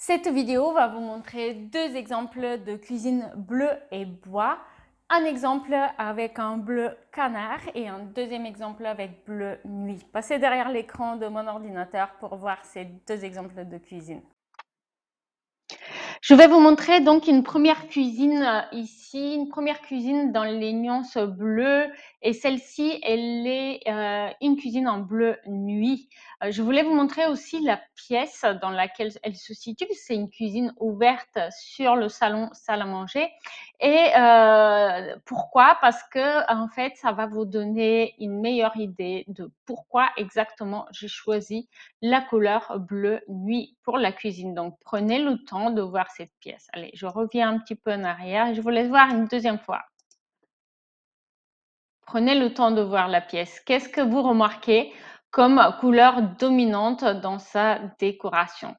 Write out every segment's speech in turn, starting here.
Cette vidéo va vous montrer deux exemples de cuisine bleu et bois. Un exemple avec un bleu canard et un deuxième exemple avec bleu nuit. Passez derrière l'écran de mon ordinateur pour voir ces deux exemples de cuisine. Je vais vous montrer donc une première cuisine ici, une première cuisine dans les nuances bleues et celle-ci, elle est une cuisine en bleu nuit. Je voulais vous montrer aussi la pièce dans laquelle elle se situe. C'est une cuisine ouverte sur le salon salle à manger. Et pourquoi? Parce que en fait, ça va vous donner une meilleure idée de pourquoi exactement j'ai choisi la couleur bleu nuit pour la cuisine. Donc, prenez le temps de voir cette pièce. Allez, je reviens un petit peu en arrière et je vous laisse voir une deuxième fois. Prenez le temps de voir la pièce. Qu'est-ce que vous remarquez comme couleur dominante dans sa décoration?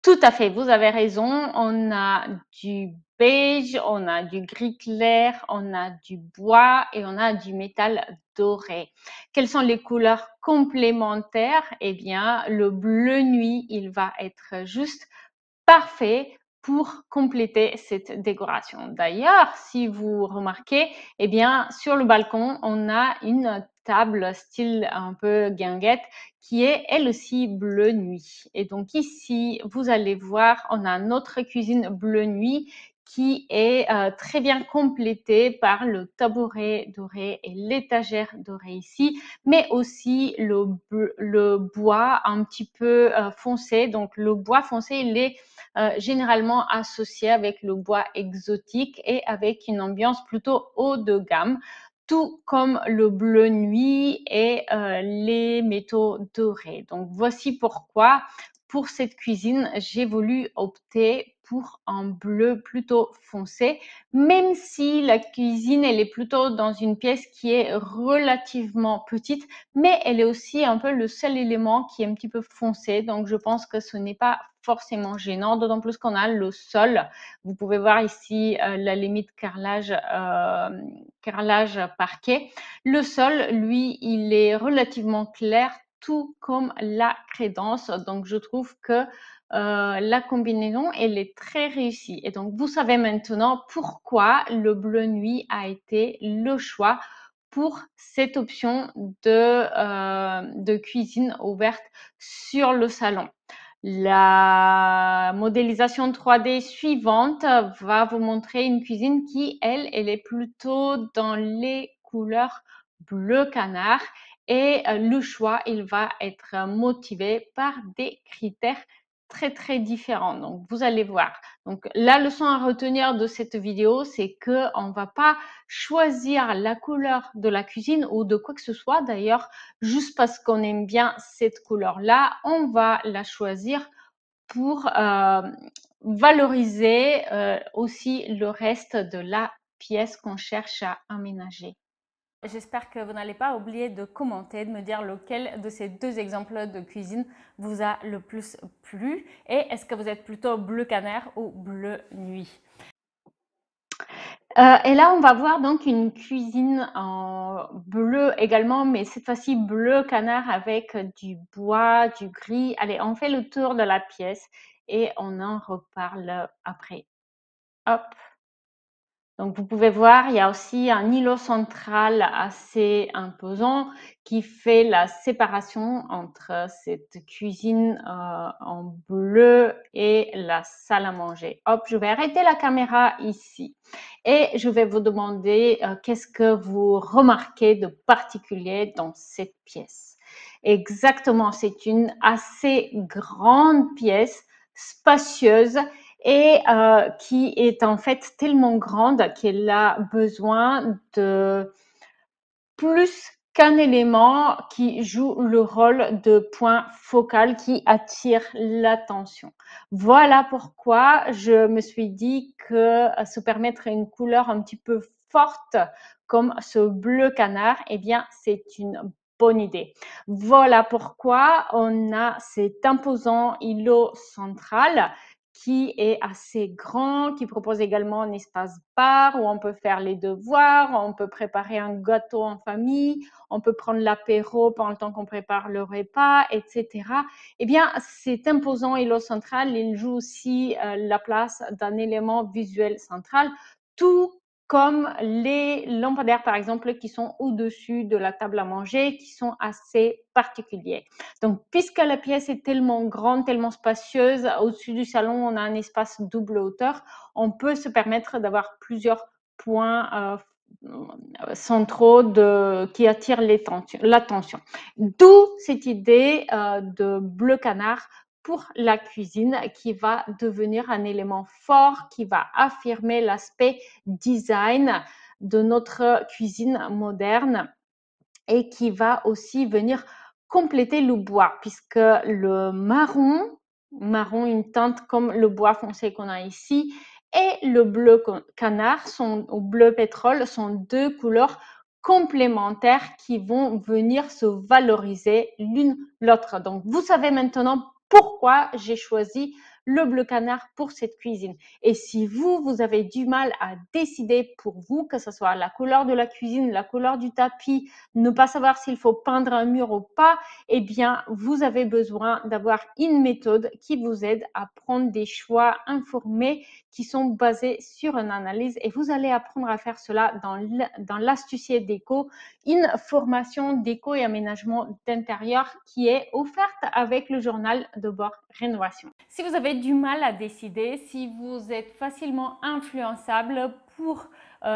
Tout à fait, vous avez raison. On a du beige, on a du gris clair, on a du bois et on a du métal doré. Quelles sont les couleurs complémentaires? Eh bien, le bleu nuit, il va être juste parfait pour compléter cette décoration. D'ailleurs, si vous remarquez, eh bien, sur le balcon, on a une table style un peu guinguette qui est elle aussi bleu nuit. Et donc ici, vous allez voir, on a notre cuisine bleu nuit qui est très bien complétée par le tabouret doré et l'étagère dorée ici, mais aussi le bois un petit peu foncé. Donc le bois foncé, il est généralement associé avec le bois exotique et avec une ambiance plutôt haut de gamme, tout comme le bleu nuit et les métaux dorés. Donc voici pourquoi pour cette cuisine, j'ai voulu opter pour un bleu plutôt foncé, même si la cuisine, elle est plutôt dans une pièce qui est relativement petite, mais elle est aussi un peu le seul élément qui est un petit peu foncé. Donc, je pense que ce n'est pas forcément gênant, d'autant plus qu'on a le sol. Vous pouvez voir ici la limite carrelage parquet. Le sol, lui, il est relativement clair, tout comme la crédence. Donc, je trouve que la combinaison, elle est très réussie. Et donc, vous savez maintenant pourquoi le bleu nuit a été le choix pour cette option de cuisine ouverte sur le salon. La modélisation 3D suivante va vous montrer une cuisine qui, elle est plutôt dans les couleurs bleu canard et le choix, il va être motivé par des critères très différents. Donc, vous allez voir. Donc, la leçon à retenir de cette vidéo, c'est qu'on ne va pas choisir la couleur de la cuisine ou de quoi que ce soit d'ailleurs, juste parce qu'on aime bien cette couleur-là, on va la choisir pour valoriser aussi le reste de la pièce qu'on cherche à aménager. J'espère que vous n'allez pas oublier de commenter, de me dire lequel de ces deux exemples de cuisine vous a le plus plu et est-ce que vous êtes plutôt bleu canard ou bleu nuit. Et là, on va voir donc une cuisine en bleu également, mais cette fois-ci bleu canard avec du bois, du gris. Allez, on fait le tour de la pièce et on en reparle après. Hop. Donc, vous pouvez voir, il y a aussi un îlot central assez imposant qui fait la séparation entre cette cuisine en bleu et la salle à manger. Hop, je vais arrêter la caméra ici et je vais vous demander qu'est-ce que vous remarquez de particulier dans cette pièce. Exactement, c'est une assez grande pièce, spacieuse et qui est en fait tellement grande qu'elle a besoin de plus qu'un élément qui joue le rôle de point focal qui attire l'attention. Voilà pourquoi je me suis dit que se permettre une couleur un petit peu forte comme ce bleu canard, eh bien, c'est une bonne idée. Voilà pourquoi on a cet imposant îlot central qui est assez grand, qui propose également un espace bar où on peut faire les devoirs, on peut préparer un gâteau en famille, on peut prendre l'apéro pendant le temps qu'on prépare le repas, etc. Eh bien, cet imposant îlot central, il joue aussi la place d'un élément visuel central, tout comme les lampadaires, par exemple, qui sont au-dessus de la table à manger, qui sont assez particuliers. Donc, puisque la pièce est tellement grande, tellement spacieuse, au-dessus du salon, on a un espace double hauteur, on peut se permettre d'avoir plusieurs points centraux qui attirent l'attention. D'où cette idée de bleu canard pour la cuisine qui va devenir un élément fort, qui va affirmer l'aspect design de notre cuisine moderne et qui va aussi venir compléter le bois puisque le marron, une teinte comme le bois foncé qu'on a ici, et le bleu canard ou bleu pétrole sont deux couleurs complémentaires qui vont venir se valoriser l'une l'autre. Donc, vous savez maintenant pourquoi j'ai choisi le bleu canard pour cette cuisine. Et si vous avez du mal à décider pour vous, que ce soit la couleur de la cuisine, la couleur du tapis, ne pas savoir s'il faut peindre un mur ou pas, eh bien, vous avez besoin d'avoir une méthode qui vous aide à prendre des choix informés qui sont basés sur une analyse et vous allez apprendre à faire cela dans l'astucier déco, une formation déco et aménagement d'intérieur qui est offerte avec le journal de bord Rénovation. Si vous avez du mal à décider, si vous êtes facilement influençable pour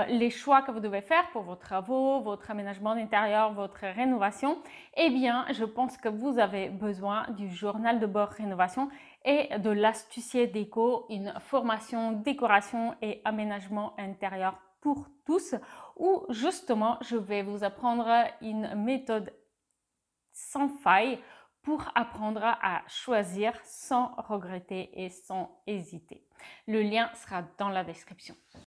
les choix que vous devez faire pour vos travaux, votre aménagement d'intérieur, votre rénovation, eh bien, je pense que vous avez besoin du journal de bord Rénovation et de l'astucier déco, une formation décoration et aménagement intérieur pour tous, où justement, je vais vous apprendre une méthode sans faille pour apprendre à choisir sans regretter et sans hésiter. Le lien sera dans la description.